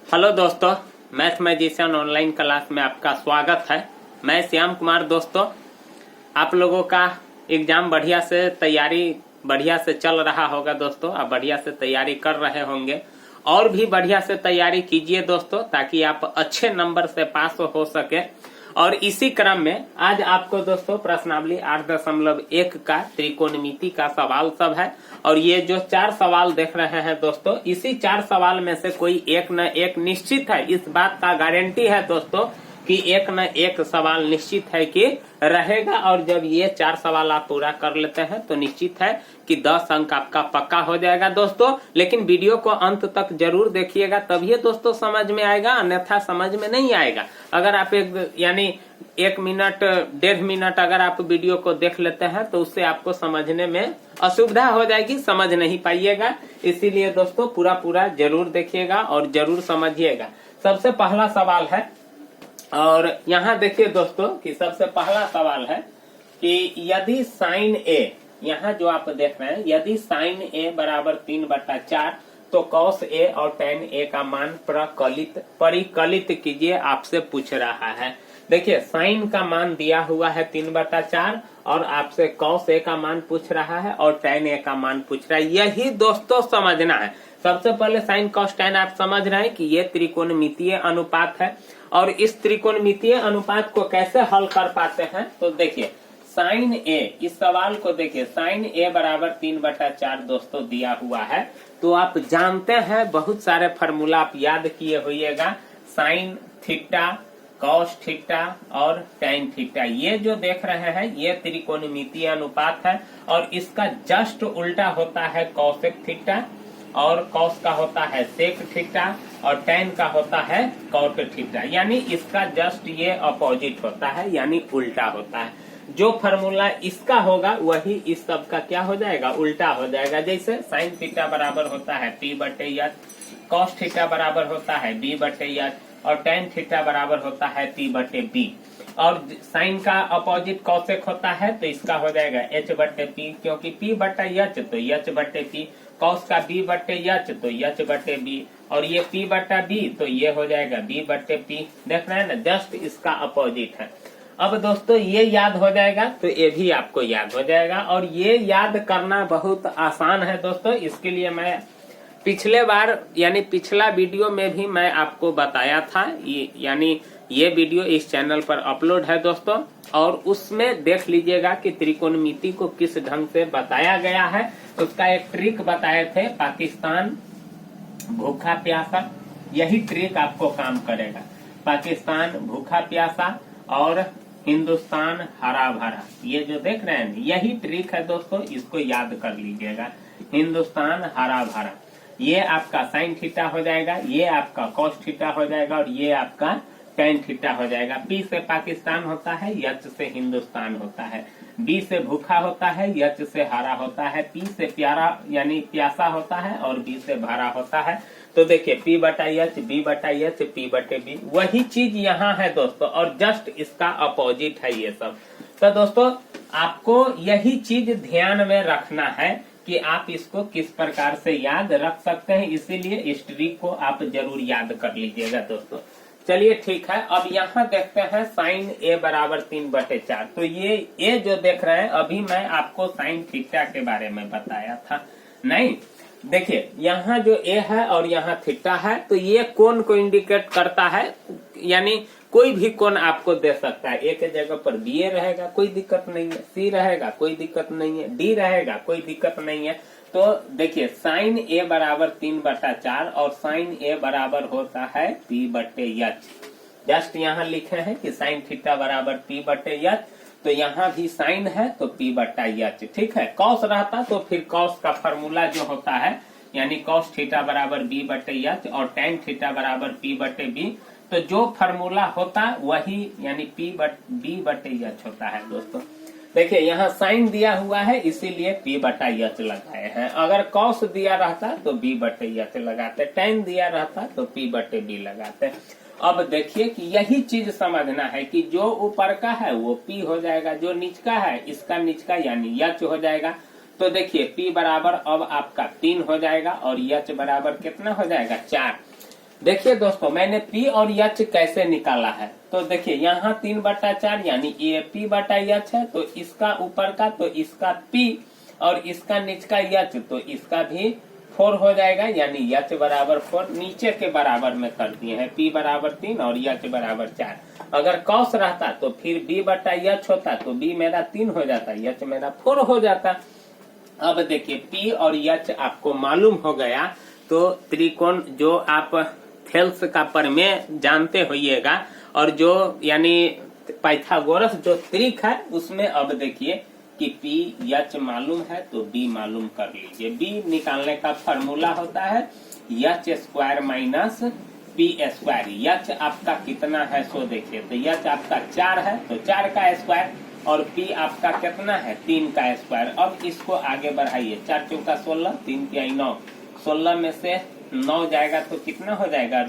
Hello दोस्तों, math magician online class में आपका स्वागत है। मैं श्याम कुमार। दोस्तों, आप लोगों का एग्जाम बढ़िया से चल रहा होगा। दोस्तों, आप बढ़िया से तैयारी कर रहे होंगे और भी बढ़िया से तैयारी कीजिए दोस्तों, ताकि आप अच्छे नंबर से पास हो सके। और इसी क्रम में आज आपको दोस्तों प्रश्नावली 8.1 का त्रिकोणमिति का सवाल सब है। और ये जो 4 सवाल देख रहे हैं दोस्तों, इसी 4 सवाल में से कोई एक न एक निश्चित है। इस बात का गारंटी है दोस्तों कि एक न एक सवाल निश्चित है कि रहेगा। और जब ये 4 सवाल आप पूरा कर लेते हैं तो निश्चित है कि 10 अंक आपका पक्का हो जाएगा दोस्तों। लेकिन वीडियो को अंत तक जरूर देखिएगा, तभी दोस्तों समझ में आएगा, अन्यथा समझ में नहीं आएगा। अगर आप 1 मिनट 1.5 मिनट अगर आप वीडियो को देख लेते हैं तो उससे आपको समझने में असुविधा हो जाएगी, समझ नहीं पाइएगा। इसीलिए दोस्तों पूरा जरूर देखिएगा और जरूर समझिएगा। सबसे पहला सवाल है, और यहाँ देखिए दोस्तों कि सबसे पहला सवाल है कि यदि साइन ए, यहाँ जो आप देख रहे हैं, यदि साइन ए बराबर 3/4 तो कॉस ए और टेन ए का मान परिकलित कीजिए, आपसे पूछ रहा है। देखिए, साइन का मान दिया हुआ है 3/4 और आपसे कॉस ए का मान पूछ रहा है और टेन ए का मान पूछ रहा है। यही दोस्तों समझना है। सबसे पहले साइन कॉस टेन आप समझ रहे हैं कि ये त्रिकोणमितीय अनुपात है। और इस त्रिकोणमितीय अनुपात को कैसे हल कर पाते हैं, तो देखिए साइन ए, इस सवाल को देखिए, साइन ए बराबर 3/4 दोस्तों दिया हुआ है। तो आप जानते हैं, बहुत सारे फार्मूला आप याद किए होइएगा, साइन थीटा, कॉस थीटा और टेन थीटा। ये जो देख रहे हैं ये त्रिकोणमितीय अनुपात है। और इसका जस्ट उल्टा होता है कॉसेक थीटा, और कॉस का होता है सेक थीटा और टेन का होता है कॉट थीटा। यानी इसका जस्ट ये अपोजिट होता है, यानी उल्टा होता है। जो फार्मूला इसका होगा वही इस सब का क्या हो जाएगा, उल्टा हो जाएगा। जैसे साइन थीटा बराबर होता है P/H, कॉस थीटा बराबर होता है B/H और टेन थीटा बराबर होता है P/B। और साइन का अपोजिट कॉसेक होता है तो इसका हो जाएगा H/P, क्योंकि P/H तो H/P, कॉस का B/H तो H/B और ये P/B तो ये हो जाएगा B/P। देख रहे हैं ना, जस्ट इसका अपोजिट है। अब दोस्तों ये याद हो जाएगा तो ये भी आपको याद हो जाएगा। और ये याद करना बहुत आसान है दोस्तों। इसके लिए मैं पिछले बार यानी पिछला वीडियो में भी मैं आपको बताया था, यानी ये वीडियो इस चैनल पर अपलोड है दोस्तों। और उसमें देख लीजिएगा कि त्रिकोणमिति को किस ढंग से बताया गया है। उसका एक ट्रिक बताए थे, पाकिस्तान भूखा प्यासा। यही ट्रिक आपको काम करेगा। पाकिस्तान भूखा प्यासा और हिंदुस्तान हरा भरा, ये जो देख रहे हैं यही ट्रिक है दोस्तों, इसको याद कर लीजिएगा। हिंदुस्तान हरा भरा, ये आपका साइन थीटा हो जाएगा, ये आपका कॉस थीटा हो जाएगा और ये आपका टेन थीटा हो जाएगा। पी से पाकिस्तान होता है, एच से हिंदुस्तान होता है, बी से भूखा होता है, एच से हरा होता है, पी से प्यारा यानी प्यासा होता है और बी से भरा होता है। तो देखिए P/H, B/H, P/B, वही चीज यहाँ है दोस्तों। और जस्ट इसका अपोजिट है ये सब। तो दोस्तों आपको यही चीज ध्यान में रखना है कि आप इसको किस प्रकार से याद रख सकते हैं। इसीलिए इस ट्रिक को आप जरूर याद कर लीजिएगा दोस्तों। चलिए ठीक है, अब यहाँ देखते हैं साइन ए बराबर 3/4। तो ये जो देख रहे हैं, अभी मैं आपको साइन थीटा के बारे में बताया था नहीं। देखिए यहाँ जो ए है और यहाँ थीटा है, तो ये कोण को इंडिकेट करता है। यानी कोई भी कोण आपको दे सकता है। ए के जगह पर बी ए रहेगा, कोई दिक्कत नहीं है, सी रहेगा, कोई दिक्कत नहीं है, डी रहेगा, कोई दिक्कत नहीं है। तो देखिए साइन ए बराबर 3/4 और साइन ए बराबर होता है P/H। जस्ट यहाँ लिखे हैं कि साइन थीटा बराबर P/H, तो यहाँ भी साइन है तो P/H, ठीक है। कॉस रहता तो फिर कॉस का फॉर्मूला जो होता है, यानी कॉस थीटा बराबर B/H और टेन थीटा बराबर P/B, तो जो फॉर्मूला होता वही यानी B/H होता है दोस्तों। देखिए यहाँ साइन दिया हुआ है इसीलिए P/H लगाए हैं। अगर कॉस दिया रहता तो B/H लगाते, टेन दिया रहता तो P/B लगाते। अब देखिए कि यही चीज समझना है कि जो ऊपर का है वो P हो जाएगा, जो नीचका है इसका नीचका यानी H हो जाएगा। तो देखिए P बराबर अब आपका 3 हो जाएगा और H बराबर कितना हो जाएगा, 4। देखिए दोस्तों, मैंने P और H कैसे निकाला है। तो देखिए यहाँ 3/4 यानी ये P/H है, तो इसका ऊपर का तो इसका P और इसका नीच का H, तो इसका भी 4 हो जाएगा, यानी H बराबर 4 नीचे के बराबर में कर दिए हैं। P बराबर 3 और H बराबर 4। अगर कॉस रहता तो फिर B/H होता, तो B मेरा 3 हो जाता, H मेरा 4 हो जाता। अब देखिए P और H आपको मालूम हो गया, तो त्रिकोण जो आप थेल्स का प्रमेय जानते होइएगा, और जो यानी पाइथागोरस जो त्रिक है उसमें अब देखिए कि P H मालूम है तो B मालूम कर लीजिए। B निकालने का फॉर्मूला होता है H square minus P square. H आपका कितना है सो देखिए, तो H आपका 4 है तो 4 का स्क्वायर, और P आपका कितना है 3 का स्क्वायर। अब इसको आगे बढ़ाइए, 4 चौका 16, 3 तिहाई 9, 16 में से 9 जाएगा तो कितना हो जाएगा,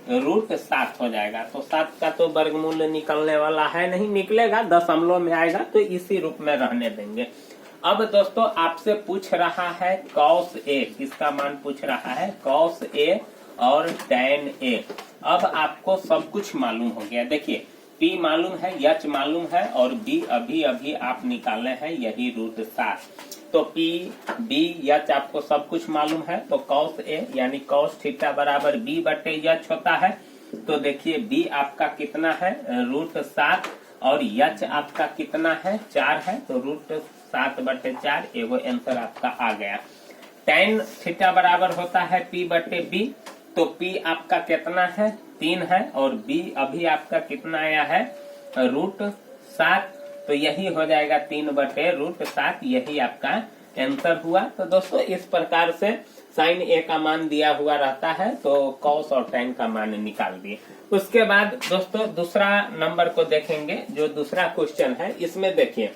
रूट 7 हो जाएगा। तो 7 का तो वर्गमूल निकलने वाला है नहीं, निकलेगा दशमलव में आएगा, तो इसी रूप में रहने देंगे। अब दोस्तों आपसे पूछ रहा है cos A, किसका मान पूछ रहा है, cos A और tan A। अब आपको सब कुछ मालूम हो गया। देखिए P मालूम है, H मालूम है, और B अभी अभी आप निकाले हैं, यही √7। तो P B H आपको सब कुछ मालूम है, तो cos A यानी cos थीटा बराबर B/H होता है। तो देखिए B आपका कितना है, √7, और H आपका कितना है, 4 है, तो √7/4 एगो आंसर आपका आ गया। tan थीटा बराबर होता है P/B, तो P आपका कितना है, 3 है, और B अभी आपका कितना आया है, √7, तो यही हो जाएगा 3/√7, यही आपका आंसर हुआ। तो दोस्तों इस प्रकार से sin A का मान दिया हुआ रहता है, तो cos और tan का मान निकाल दिए। उसके बाद दोस्तों दूसरा नंबर को देखेंगे, जो दूसरा क्वेश्चन है, इसमें देखिए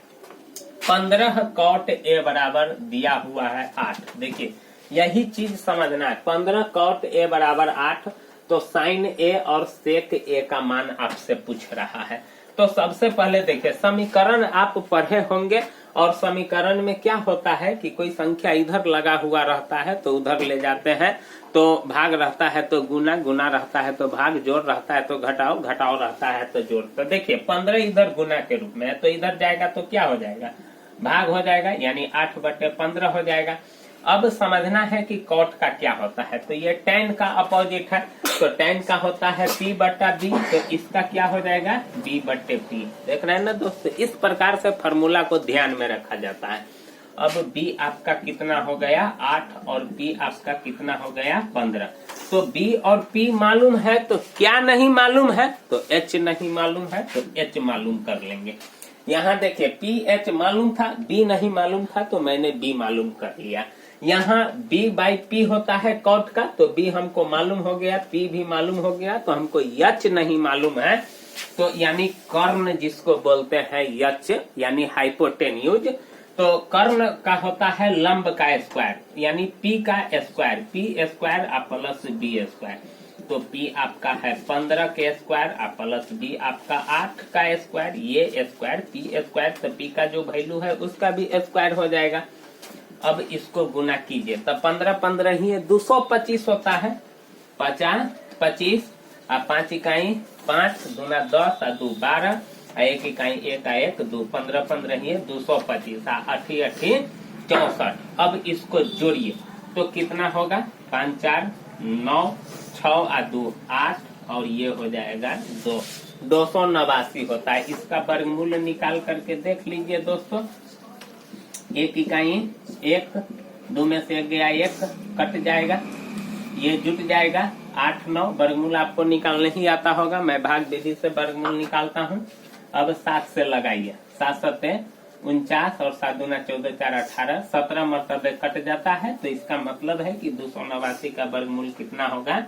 15 cot A बराबर दिया हुआ है 8। देखिए यही चीज समझना है, 15 cot A बराबर 8, तो sin A और sec A का मान आपसे पूछ रहा है। तो सबसे पहले देखिए समीकरण आप पढ़े होंगे, और समीकरण में क्या होता है कि कोई संख्या इधर लगा हुआ रहता है तो उधर ले जाते हैं, तो भाग रहता है तो गुना, गुना रहता है तो भाग, जोड़ रहता है तो घटाओ, घटाओ रहता है तो जोड़। तो देखिए 15 इधर गुना के रूप में है, तो इधर जाएगा तो क्या हो जाएगा, भाग हो जाएगा, यानी 8/15 हो जाएगा। अब समझना है कि कॉट का क्या होता है, तो ये tan का अपोजिट है, तो tan का होता है P/B, तो इसका क्या हो जाएगा, B/P। देख रहे हैं ना दोस्तों, इस प्रकार से फॉर्मूला को ध्यान में रखा जाता है। अब B आपका कितना हो गया 8, और B आपका कितना हो गया 15। तो B और P मालूम है, तो क्या नहीं मालूम है, तो H नहीं मालूम है, तो H मालूम कर लेंगे। यहाँ देखिए PH मालूम था, B नहीं मालूम था, तो मैंने B मालूम कर लिया। यहाँ B/P होता है कॉट का, तो B हमको मालूम हो गया, P भी मालूम हो गया, तो हमको H नहीं मालूम है, तो यानी कर्ण जिसको बोलते हैं H यानी हाइपोटेन्यूज। तो कर्ण का होता है लंब का स्क्वायर, यानी P का square, P square plus B square. तो P आपका है 15 के स्क्वायर प्लस B आपका 8 का स्क्वायर, ये स्क्वायर P स्क्वायर, तो P का जो वैल्यू है उसका भी स्क्वायर हो जाएगा। अब इसको गुना कीजिए, तो 15 ही है, 225 होता है, 50 25, 5 इकाई 5, दूना 10, 2 12, 1 इकाई 1 1 2, 15 ही है, 225, 8 8 64। अब इसको जोड़िए तो कितना होगा, 5 4 9, 6 2 8, और ये हो जाएगा 289 होता है। इसका वर्गमूल निकाल करके देख लीजिए दोस्तों, 1 इकाई 1, 2 में से 1 गया 1, कट जाएगा, ये जुट जाएगा 8 9। वर्गमूल आपको निकालने ही आता होगा, मैं भाग विधि से वर्गमूल निकालता हूँ। अब 7 से लगाइए, 7 7 49, और 7 दूना 14 4 18, 17 मरतबे कट जाता है, तो इसका मतलब है कि 289 का वर्गमूल कितना होगा,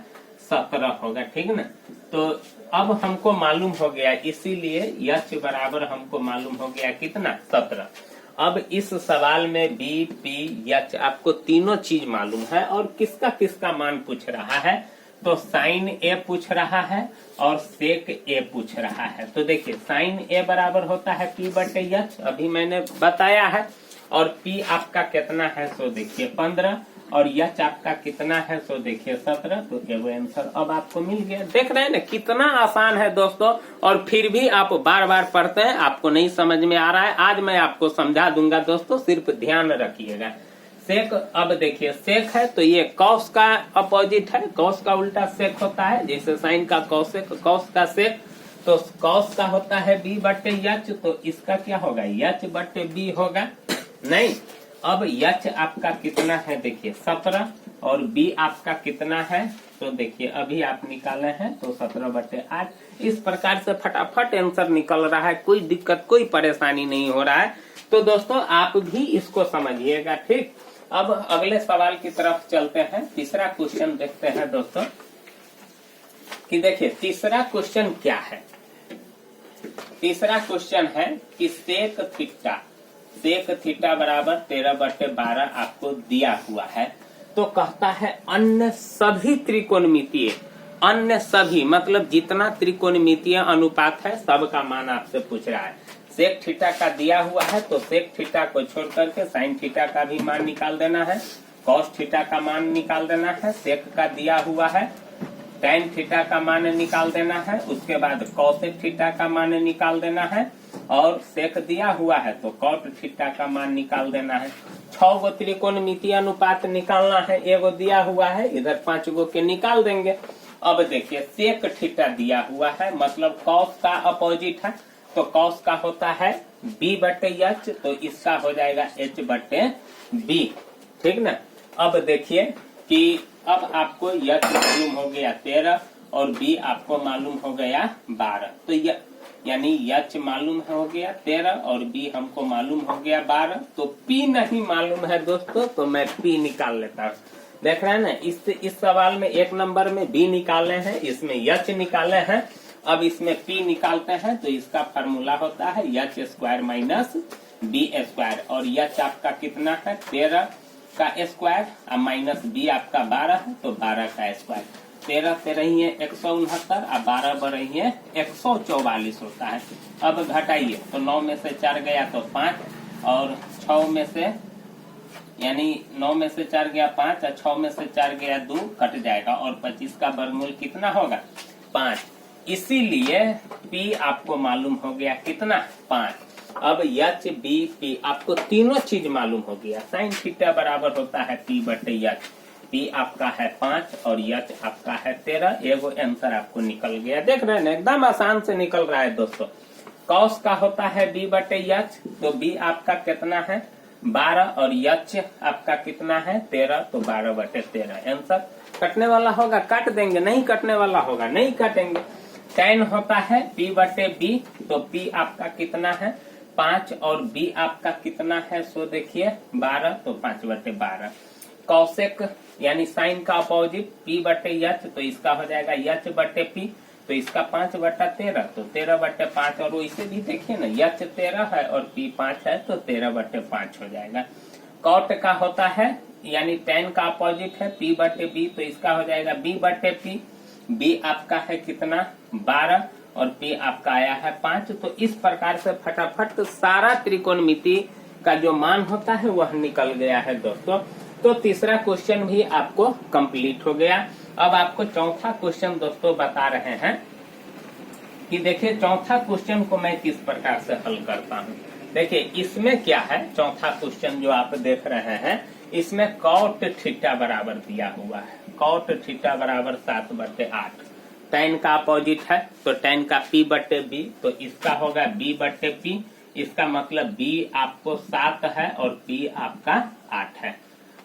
17 होगा, ठीक ना। तो अब हमको मालूम हो गया, इसीलिए H बराबर हमको मालूम हो गया कितना, 17। अब इस सवाल में B P H आपको तीनों चीज मालूम है, और किसका किसका मान पूछ रहा है, तो sin A पूछ रहा है और sec A पूछ रहा है। तो देखिए sin A बराबर होता है P/H, अभी मैंने बताया है, और P आपका कितना है, सो देखिए 15, और यच आपका कितना है, सो देखिए 17, तो एगो आंसर अब आपको मिल गया। देख रहे हैं ना कितना आसान है दोस्तों, और फिर भी आप बार बार पढ़ते हैं, आपको नहीं समझ में आ रहा है। आज मैं आपको समझा दूंगा दोस्तों, सिर्फ ध्यान रखिएगा। सेक, अब देखिए सेक है तो ये कॉस का अपोजिट है, कॉस का उल्टा सेक होता है, जैसे साइन का कॉसेक, कॉस का सेक, तो कॉस का होता है बी बट्टे यच, तो इसका क्या होगा, यच बट्टे बी होगा। नहीं, अब यच आपका कितना है, देखिए 17, और बी आपका कितना है, तो देखिए अभी आप निकाले हैं तो 17/8। इस प्रकार से फटाफट आंसर निकल रहा है, कोई दिक्कत कोई परेशानी नहीं हो रहा है। तो दोस्तों आप भी इसको समझिएगा, ठीक। अब अगले सवाल की तरफ चलते हैं। तीसरा क्वेश्चन देखते हैं दोस्तों, कि देखिए तीसरा क्वेश्चन क्या है। तीसरा क्वेश्चन है कि सेक थीटा बराबर 13/12 आपको दिया हुआ है। तो कहता है अन्य सभी त्रिकोणमितीय, अन्य सभी मतलब जितना त्रिकोणमितीय अनुपात है सबका मान आपसे पूछ रहा है। सेक थीटा का दिया हुआ है तो सेक थीटा को छोड़ करके साइन थीटा का भी मान निकाल देना है, कॉस थीटा का मान निकाल देना है, सेक का दिया हुआ है टैन थीटा का मान निकाल देना है, उसके बाद कॉसेक थीटा का मान निकाल देना है, और सेक दिया हुआ है तो कॉट थीटा का मान निकाल देना है। 6 गो त्रिकोणमितीय अनुपात निकालना है, एगो दिया हुआ है, इधर 5 गो के निकाल देंगे। अब देखिए सेक थीटा दिया हुआ है मतलब कॉस का अपोजिट है, तो कॉस का होता है b बटे एच, तो इसका हो जाएगा h बटे b, ठीक ना। अब देखिए कि अब आपको एच मालूम हो गया 13 और b आपको मालूम हो गया 12, तो यानी एच मालूम हो गया 13 और b हमको मालूम हो गया 12, तो p नहीं मालूम है दोस्तों, तो मैं p निकाल लेता हूँ। देख रहे हैं ना, इस सवाल में 1 नंबर में b निकाले हैं, इसमें एच निकाले हैं। अब इसमें p निकालते हैं तो इसका फार्मूला होता है H square minus B square, और एच आपका कितना है 13 का स्क्वायर और माइनस बी आपका 12 है, तो 12 का स्क्वायर। 13 से रही है 169 और 12 बढ़ रही है 144 होता है। अब घटाइए तो 9 में से 4 गया तो 5, और 6 में से यानी 9 में से 4 गया 5 और 6 में से 4 गया 2, कट जाएगा, और 25 का वर्गमूल कितना होगा 5। इसीलिए P आपको मालूम हो गया कितना 5। अब एच बी पी आपको तीनों चीज मालूम हो गया। साइन थीटा बराबर होता है P बटे एच, P आपका है 5 और एच आपका है 13, एगो आंसर आपको निकल गया। देख रहे हैं ना एकदम आसान से निकल रहा है दोस्तों। कॉस का होता है B बटे एच, तो B आपका कितना है 12 और एच आपका कितना है 13, तो 12 बटे 13 आंसर। कटने वाला होगा काट देंगे, नहीं कटने वाला होगा नहीं काटेंगे। टैन होता है P बटे B, तो P आपका कितना है 5 और B आपका कितना है, सो देखिए 12, तो 5 बटे 12। कॉसेक यानी साइन का अपोजिट P बटे एच, तो इसका हो जाएगा एच बटे P, तो इसका 5 बटा 13, तो 13 बटे 5, और इसे भी देखिए ना एच 13 है और P 5 है, तो 13 बटे 5 हो जाएगा। कॉट का होता है यानी टैन का अपोजिट है P बटे B, तो इसका हो जाएगा B बटे P। B आपका है कितना 12 और P आपका आया है 5। तो इस प्रकार से फटाफट सारा त्रिकोणमिति का जो मान होता है वह निकल गया है दोस्तों। तो तीसरा क्वेश्चन भी आपको कंप्लीट हो गया। अब आपको चौथा क्वेश्चन दोस्तों बता रहे हैं कि देखिए चौथा क्वेश्चन को मैं किस प्रकार से हल करता हूँ। देखिए इसमें क्या है, चौथा क्वेश्चन जो आप देख रहे हैं इसमें कॉट थीटा बराबर दिया हुआ है, कॉट थीटा बराबर 7 बटे 8। टैन का अपोजिट है तो टैन का P बटे B, तो इसका होगा B बटे P, इसका मतलब B आपको 7 है और P आपका 8 है।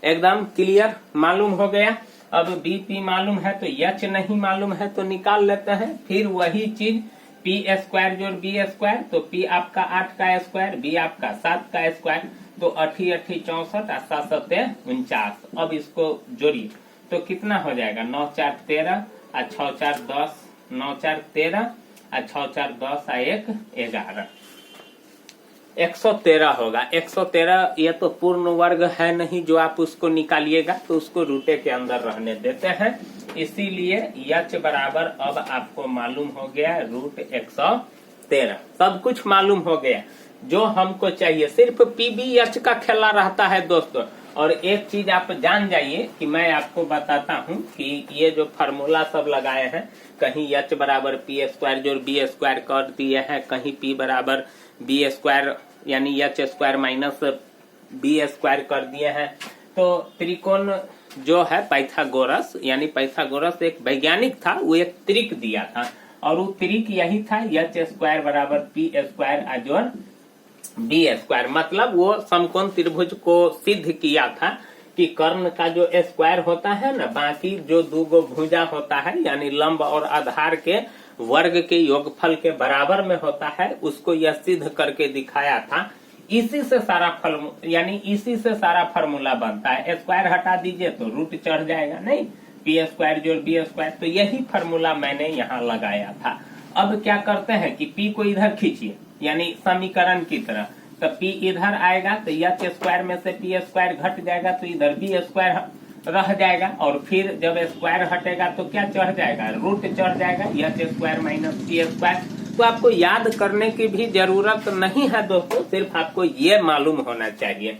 एकदम क्लियर मालूम हो गया। अब B P मालूम है तो एच नहीं मालूम है तो निकाल लेते हैं। फिर वही चीज P स्क्वायर जोड़ B स्क्वायर, तो P आपका 8 का स्क्वायर, B आपका 7 का स्क्वायर, तो 8 8 64 और 7 7 49। अब इसको जोड़िए तो कितना हो जाएगा 9 4 13 और 6 4 10, 9 4 13 और 6 4 10 और 1 11, 113 होगा। 113 ये तो पूर्ण वर्ग है नहीं जो आप उसको निकालिएगा, तो उसको रूटे के अंदर रहने देते हैं। इसीलिए एच बराबर अब आपको मालूम हो गया √113। सब कुछ मालूम हो गया जो हमको चाहिए। सिर्फ PBH का खेला रहता है दोस्तों, और एक चीज आप जान जाइए कि मैं आपको बताता हूँ कि ये जो फार्मूला सब लगाए हैं, कहीं h बराबर पी स्क्वायर जो बी स्क्वायर कर दिए हैं, कहीं p बराबर बी स्क्वायर यानी h square minus B square कर दिए हैं। तो त्रिकोण जो है पाइथागोरस, यानी पाइथागोरस एक वैज्ञानिक था, वो एक त्रिक दिया था और वो त्रिक यही था h स्क्वायर बराबर पी स्क्वायर अजोड़ बी स्क्वायर। मतलब वो समकोण त्रिभुज को सिद्ध किया था कि कर्ण का जो स्क्वायर होता है ना, बाकी जो दो गो भुजा होता है यानी लंब और आधार के वर्ग के योगफल के बराबर में होता है, उसको यह सिद्ध करके दिखाया था। इसी से सारा यानी इसी से सारा फार्मूला बनता है। स्क्वायर हटा दीजिए तो रूट चढ़ जाएगा, नहीं पी स्क्वायर जोड़ बी स्क्वायर। तो यही फार्मूला मैंने यहाँ लगाया था। अब क्या करते हैं कि p को इधर खींचिए यानी समीकरण की तरह, तो p इधर आएगा तो h स्क्वायर में से p स्क्वायर घट जाएगा तो इधर b स्क्वायर रह जाएगा, और फिर जब स्क्वायर हटेगा तो क्या चढ़ जाएगा, रूट चढ़ जाएगा, h square minus p square. तो आपको याद करने की भी जरूरत नहीं है दोस्तों, सिर्फ आपको ये मालूम होना चाहिए।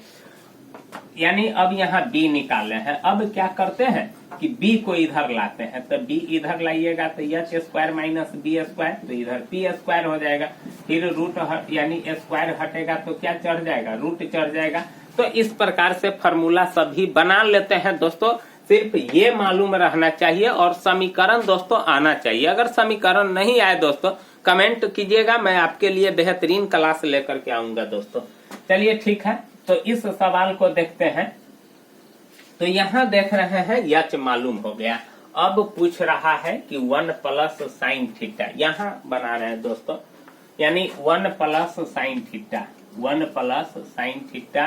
यानी अब यहाँ b निकाले हैं। अब क्या करते हैं कि b को इधर लाते हैं, तो b इधर लाइएगा तो h square minus B square, तो इधर p स्क्वायर हो जाएगा। फिर रूट यानी स्क्वायर हटेगा तो क्या चढ़ जाएगा, रूट चढ़ जाएगा। तो इस प्रकार से फार्मूला सभी बना लेते हैं दोस्तों। सिर्फ ये मालूम रहना चाहिए और समीकरण दोस्तों आना चाहिए। अगर समीकरण नहीं आए दोस्तों कमेंट कीजिएगा, मैं आपके लिए बेहतरीन क्लास लेकर के आऊंगा दोस्तों। चलिए ठीक है, तो इस सवाल को देखते हैं। तो यहाँ देख रहे हैं h मालूम हो गया। अब पूछ रहा है कि 1 प्लस साइन थीटा, यहाँ बना रहे हैं दोस्तों, यानी 1 plus sine theta, 1 plus sine theta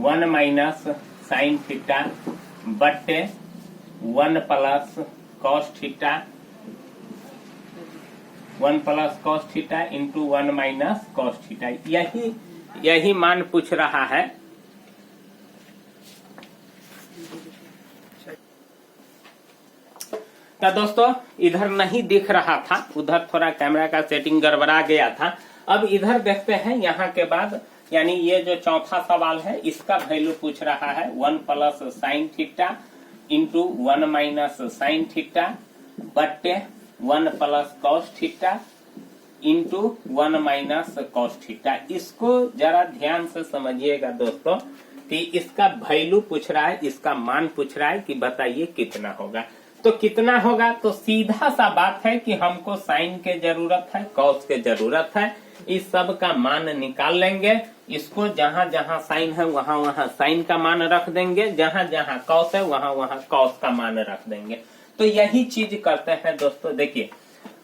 1 minus sine theta बट्टे 1 plus cos theta, 1 plus cos theta into 1 minus cos theta, यही मान पूछ रहा है। तो दोस्तों इधर नहीं दिख रहा था, उधर थोड़ा कैमरा का सेटिंग गड़बड़ा गया था। अब इधर देखते हैं यहाँ के बाद, यानी ये जो चौथा सवाल है इसका वैल्यू पूछ रहा है 1 plus sine theta into 1 minus sine theta बट्टे 1 plus cos theta into 1 minus cos theta. इसको जरा ध्यान से समझिएगा दोस्तों कि इसका वैल्यू पूछ रहा है, इसका मान पूछ रहा है कि बताइए कितना होगा। तो कितना होगा, तो सीधा सा बात है कि हमको साइन के जरूरत है, कॉस के जरूरत है। इस सब का मान निकाल लेंगे। इसको जहां जहां साइन है वहां वहां साइन का मान रख देंगे, जहां जहां कॉस है वहां वहां कॉस का मान रख देंगे। तो यही चीज करते हैं दोस्तों। देखिए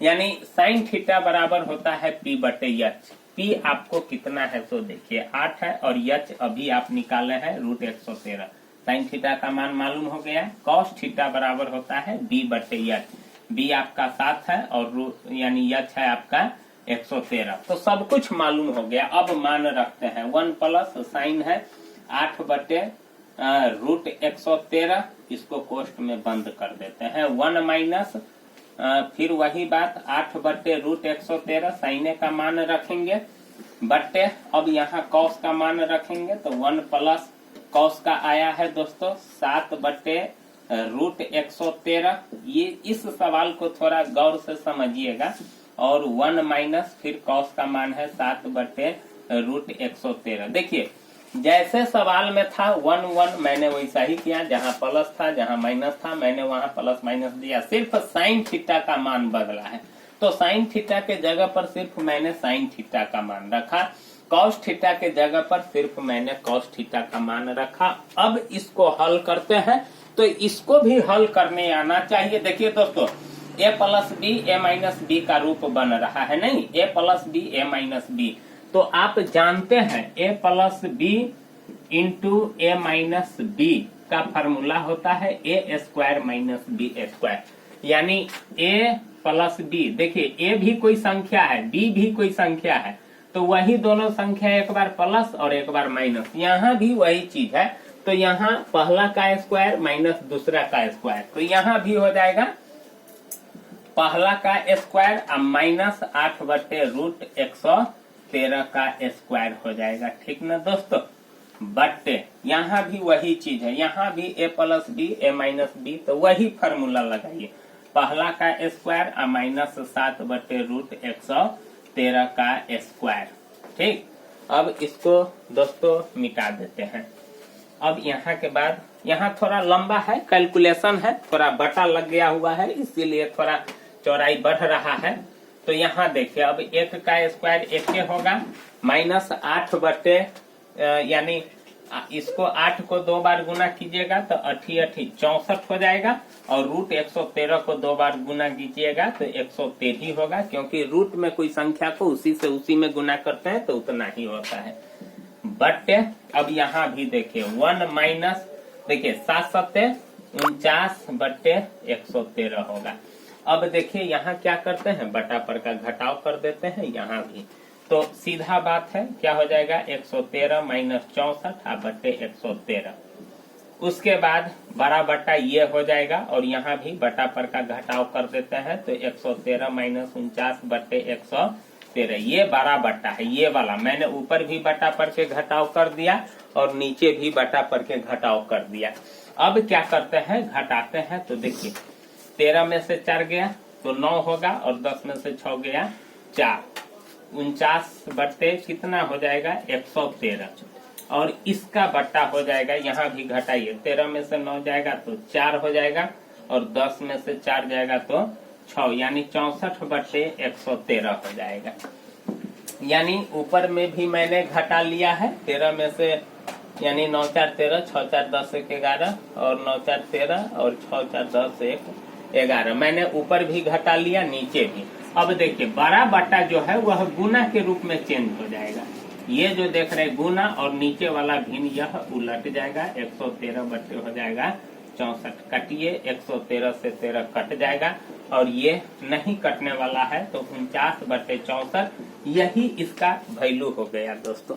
यानी साइन थीटा बराबर होता है p बटे h। p आपको कितना है तो देखिए 8 है और h अभी आप निकाले हैं रूट 113। साइन थीटा का मान मालूम हो गया। कॉस थीटा बराबर होता है b बटे h, b आपका 7 है और यानी h है आपका 113। तो सब कुछ मालूम हो गया। अब मान रखते हैं 1 प्लस साइन है 8 बटे रूट 113, इसको कोष्ठ में बंद कर देते हैं। 1 माइनस फिर वही बात 8 बट्टे रूट 113 साइने का मान रखेंगे बट्टे, अब यहाँ कॉस का मान रखेंगे तो 1 प्लस कॉस का आया है दोस्तों 7 बट्टे रूट 113। ये इस सवाल को थोड़ा गौर से समझिएगा। और 1 माइनस फिर कॉस का मान है 7 बट्टे रूट 113। देखिए जैसे सवाल में था 1 1 मैंने वैसा ही किया, जहां प्लस था जहां माइनस था मैंने वहां प्लस माइनस दिया। सिर्फ साइन थीटा का मान बदला है, तो साइन थीटा के जगह पर सिर्फ मैंने साइन थीटा का मान रखा, कॉस थीटा के जगह पर सिर्फ मैंने कॉस थीटा का मान रखा। अब इसको हल करते हैं, तो इसको भी हल करने आना चाहिए। देखिए दोस्तों a plus B A minus B का रूप बन रहा है, नहीं a plus B A minus B. तो आप जानते हैं a plus B into A minus B का फॉर्मूला होता है A square minus B square, यानी a प्लस बी। देखिए a भी कोई संख्या है, b भी कोई संख्या है, तो वही दोनों संख्या एक बार प्लस और एक बार माइनस, यहाँ भी वही चीज है। तो यहाँ पहला का स्क्वायर माइनस दूसरा का स्क्वायर, तो यहाँ भी हो जाएगा पहला का स्क्वायर और माइनस 8 बट्टे रूट 113 का स्क्वायर हो जाएगा। ठीक ना दोस्तों। बट यहाँ भी वही चीज है, यहाँ भी a plus B a minus B, तो वही फॉर्मूला लगाइए, पहला का स्क्वायर और माइनस 7 बटे रूट 113 का स्क्वायर। ठीक, अब इसको दोस्तों मिटा देते हैं। अब यहाँ के बाद यहाँ थोड़ा लंबा है, कैलकुलेशन है, थोड़ा बटा लग गया हुआ है, इसीलिए थोड़ा चौड़ाई बढ़ रहा है। तो यहाँ देखिए, अब 1 का स्क्वायर 1 होगा, माइनस 8 बटे यानी इसको 8 को 2 बार गुना कीजिएगा तो 8 64 हो जाएगा, और रूट 113 को 2 बार गुना कीजिएगा तो 113 होगा, क्योंकि रूट में कोई संख्या को उसी से उसी में गुना करते हैं तो उतना ही होता है। बट अब यहाँ भी देखिए 1 माइनस, देखिए 7 सत्ते 49 बटे 113 होगा। अब देखिए यहाँ क्या करते हैं, बटा पर का घटाव कर देते हैं, यहाँ भी तो सीधा बात है, क्या हो जाएगा 113 माइनस 64 बटे 113। उसके बाद बड़ा बटा ये हो जाएगा, और यहाँ भी बटा पर का घटाव कर देते हैं तो 113 माइनस 49 बटे 113, ये बड़ा बटा है, ये वाला मैंने ऊपर भी बटा पर के घटाव कर दिया और नीचे भी बटा पर के घटाव कर दिया। अब क्या करते हैं, घटाते हैं, तो देखिए 13 में से 4 गया तो 9 होगा, और 10 में से 6 गया 4, 49 बटे कितना हो जाएगा 113, और इसका बट्टा हो जाएगा, यहाँ भी घटाइए, 13 में से 9 जाएगा तो 4 हो जाएगा, और 10 में से 4 जाएगा तो 6, यानी 64 बटे 113 हो जाएगा। यानी ऊपर में भी मैंने घटा लिया है, 13 में से यानी 9 4 13, 6 4 10 1 11, और 9 4 13 और 6 4 10 1 11, मैंने ऊपर भी घटा लिया, नीचे भी। अब देखिए बड़ा बट्टा जो है वह गुना के रूप में चेंज हो जाएगा, ये जो देख रहे गुना, और नीचे वाला भिन्न यह उलट जाएगा, 113 बटे हो जाएगा 64, कटिए 113 से 13 कट जाएगा, और ये नहीं कटने वाला है तो 49 बटे 64, यही इसका वैल्यू हो गया दोस्तों।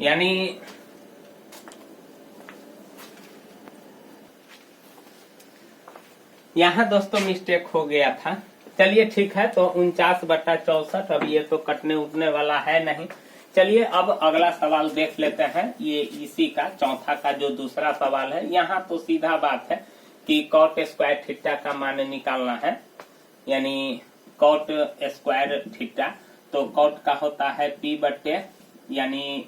यानी यहाँ दोस्तों मिस्टेक हो गया था, चलिए ठीक है, तो 49 बटा 64, अब ये तो कटने उठने वाला है नहीं। चलिए अब अगला सवाल देख लेते हैं, ये इसी का चौथा का जो दूसरा सवाल है। यहाँ तो सीधा बात है कि कॉट स्क्वायर थीटा का मान निकालना है, यानी कॉट स्क्वायर थीटा, तो कॉट का होता है पी बटे यानी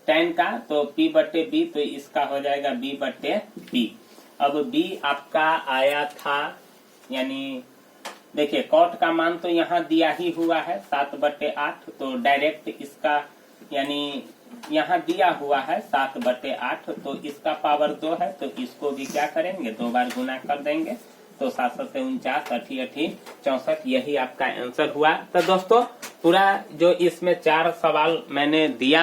tan का, तो p बटे बी, तो इसका हो जाएगा b बटे बी। अब b आपका आया था, यानी देखिए कॉट का मान तो यहाँ दिया ही हुआ है 7 बटे 8, तो डायरेक्ट इसका यानी यहाँ दिया हुआ है 7 बटे 8, तो इसका पावर 2 है, तो इसको भी क्या करेंगे 2 बार गुना कर देंगे, तो 7 7 49, 8 64, यही आपका आंसर हुआ। तो दोस्तों पूरा जो इसमें 4 सवाल मैंने दिया